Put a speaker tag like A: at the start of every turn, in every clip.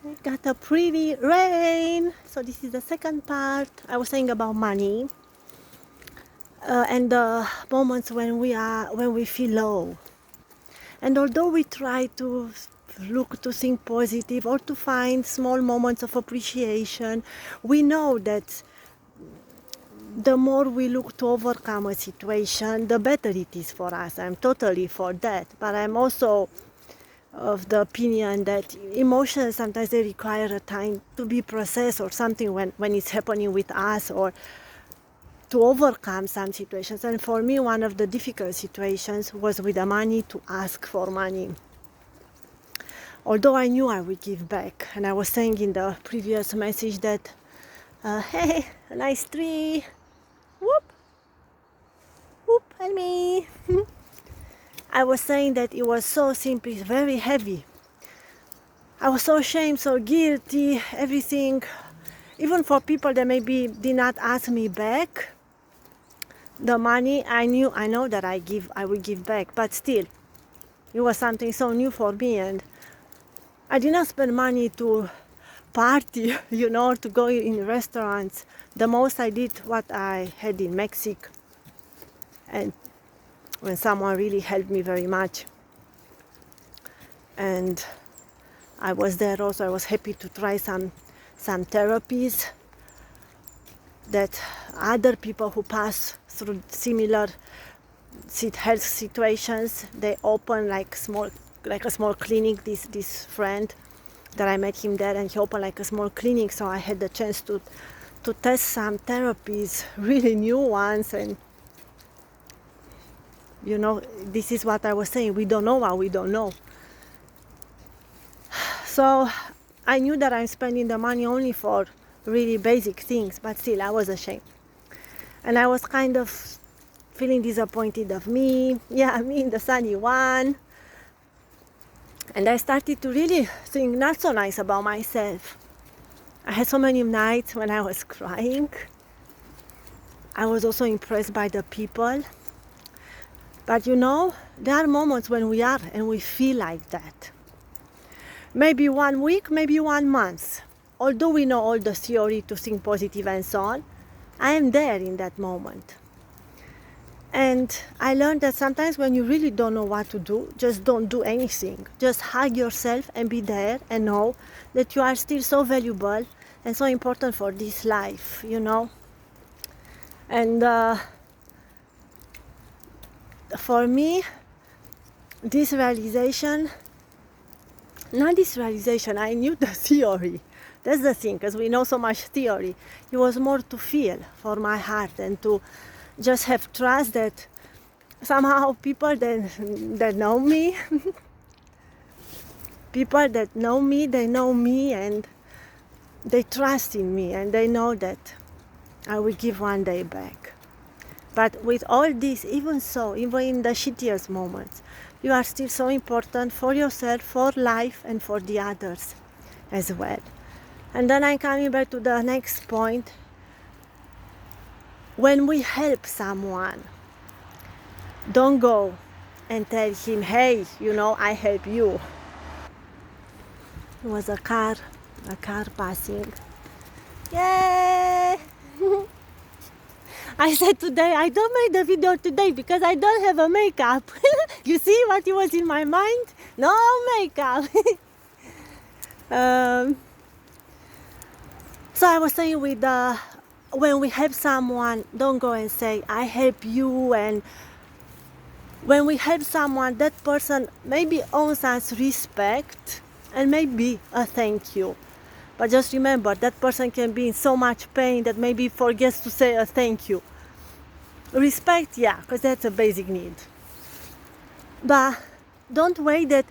A: We got a pretty rain. So this is the second part. I was saying about money and the moments when we feel low. And although we try to look to think positive or to find small moments of appreciation, we know that the more we look to overcome a situation, the better it is for us. I'm totally for that, but I'm also of the opinion that emotions sometimes they require a time to be processed or something when it's happening with us or to overcome some situations. And for me, one of the difficult situations was with the money, to ask for money. Although I knew I would give back, and I was saying in the previous message that hey, a nice tree, whoop, whoop, and me. I was saying that it was so simply very heavy. I was so ashamed, so guilty, everything. Even for people that maybe did not ask me back the money, I know that I would give back, but still, it was something so new for me, and I did not spend money to party, to go in restaurants. The most I did what I had in Mexico, and when someone really helped me very much. And I was there also. I was happy to try some therapies that other people who pass through similar health situations, they open like a small clinic. This friend that I met him there, and he opened like a small clinic, so I had the chance to test some therapies, really new ones. And this is what I was saying, we don't know what we don't know. So I knew that I'm spending the money only for really basic things, but still I was ashamed. And I was kind of feeling disappointed of me, the sunny one. And I started to really think not so nice about myself. I had so many nights when I was crying. I was also impressed by the people. But there are moments when we are and we feel like that. Maybe 1 week, maybe 1 month. Although we know all the theory to think positive and so on, I am there in that moment. And I learned that sometimes when you really don't know what to do, just don't do anything. Just hug yourself and be there and know that you are still so valuable and so important for this life, And for me, I knew the theory. That's the thing, because we know so much theory. It was more to feel for my heart and to just have trust that somehow people that know me, they know me and they trust in me and they know that I will give one day back. But with all this, even in the shittiest moments, you are still so important for yourself, for life, and for the others as well. And then I'm coming back to the next point. When we help someone, don't go and tell him, hey, I help you. It was a car passing. Yay! I said today, I don't make the video today because I don't have a makeup. You see what was in my mind? No makeup. So I was saying when we help someone, don't go and say, I help you. And when we help someone, that person maybe owes us respect and maybe a thank you. But just remember, that person can be in so much pain that maybe forgets to say a thank you. Respect, because that's a basic need. But don't wait that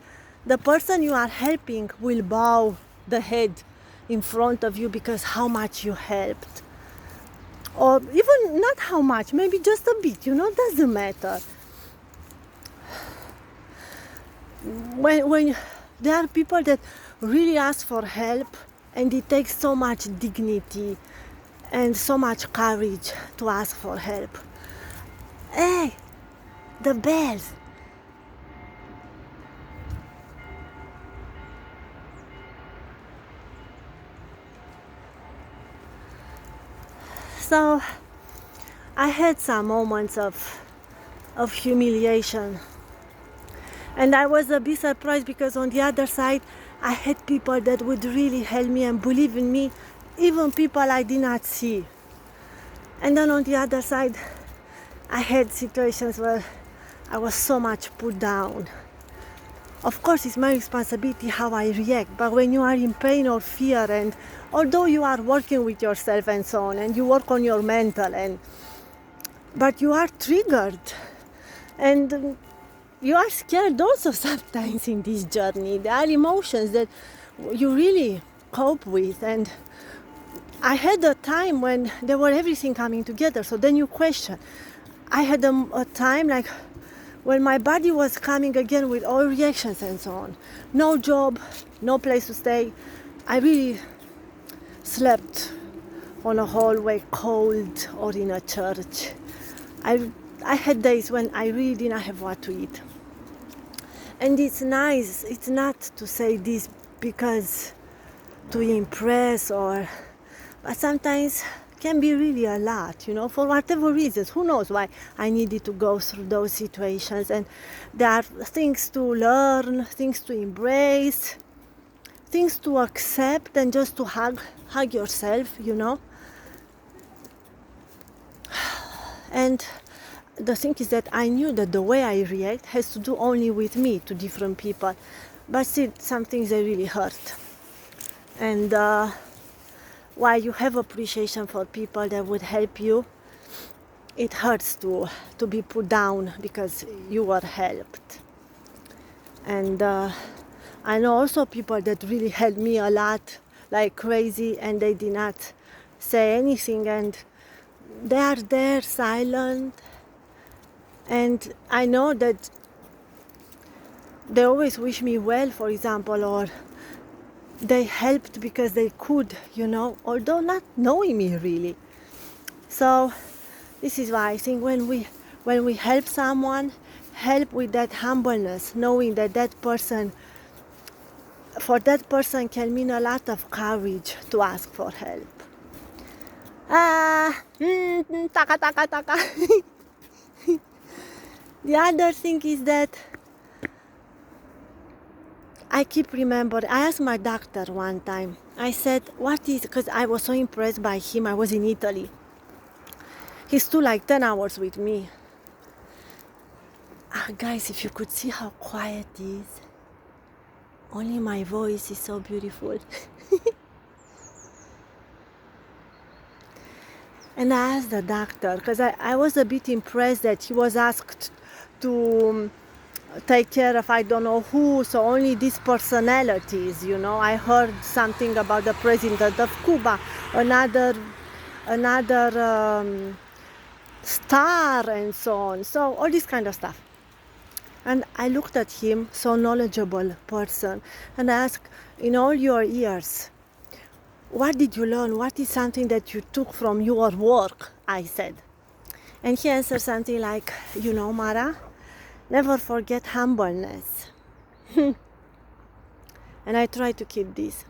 A: the person you are helping will bow the head in front of you because how much you helped. Or even not how much, maybe just a bit, doesn't matter. When there are people that really ask for help, and it takes so much dignity and so much courage to ask for help. Hey, the bells. So I had some moments of humiliation, and I was a bit surprised because on the other side I had people that would really help me and believe in me, even people I did not see. And then on the other side I had situations where I was so much put down. Of course, it's my responsibility how I react, but when you are in pain or fear, and although you are working with yourself and so on, and you work on your mental, but you are triggered, and you are scared also sometimes in this journey. There are emotions that you really cope with, and I had a time when there were everything coming together, so then you question. I had a time like when my body was coming again with all reactions and so on. No job, no place to stay. I really slept on a hallway cold or in a church. I had days when I really didn't have what to eat. And it's nice, it's not to say this because to impress but sometimes can be really a lot, for whatever reasons. Who knows why I needed to go through those situations. And there are things to learn, things to embrace, things to accept, and just to hug yourself, And the thing is that I knew that the way I react has to do only with me to different people. But still, some things they really hurt. And while you have appreciation for people that would help you, it hurts to be put down because you were helped. And I know also people that really helped me a lot, like crazy, and they did not say anything, and they are there silent. And I know that they always wish me well, for example, or they helped because they could, although not knowing me really. So this is why I think when we help someone, help with that humbleness, knowing that for that person can mean a lot of courage to ask for help. Taka. The other thing is that I keep remembering, I asked my doctor one time, I said, because I was so impressed by him, I was in Italy. He's still like 10 hours with me. Guys, if you could see how quiet it is, only my voice is so beautiful. And I asked the doctor, because I was a bit impressed that he was asked to take care of I don't know who, so only these personalities, I heard something about the president of Cuba, another star, and so on, so all this kind of stuff. And I looked at him, so knowledgeable person, and I asked, in all your years, what did you learn? What is something that you took from your work? I said. And he answered something like, Mara, never forget humbleness. And I try to keep this.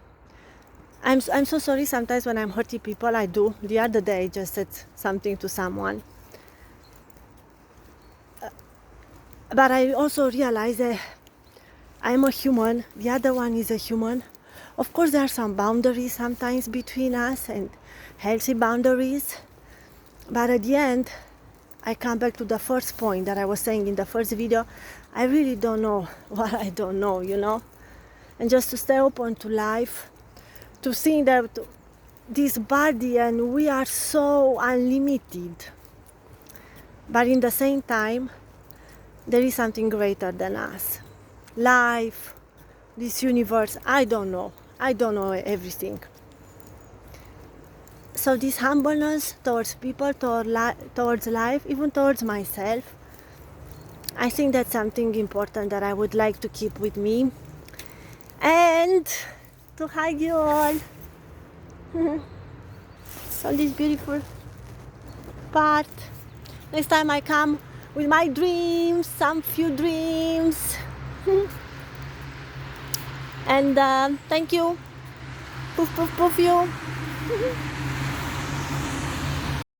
A: I'm so sorry sometimes when I'm hurting people, I do. The other day I just said something to someone. But I also realize that I'm a human, the other one is a human. Of course there are some boundaries sometimes between us, and healthy boundaries. But at the end, I come back to the first point that I was saying in the first video. I really don't know what I don't know, And just to stay open to life, to think that this body and we are so unlimited. But in the same time, there is something greater than us. Life, this universe, I don't know everything. So this humbleness towards people, towards life, even towards myself, I think that's something important that I would like to keep with me. And to hug you all. So this beautiful part. Next time I come with my dreams, some few dreams. And thank you. Poof, poof, poof you.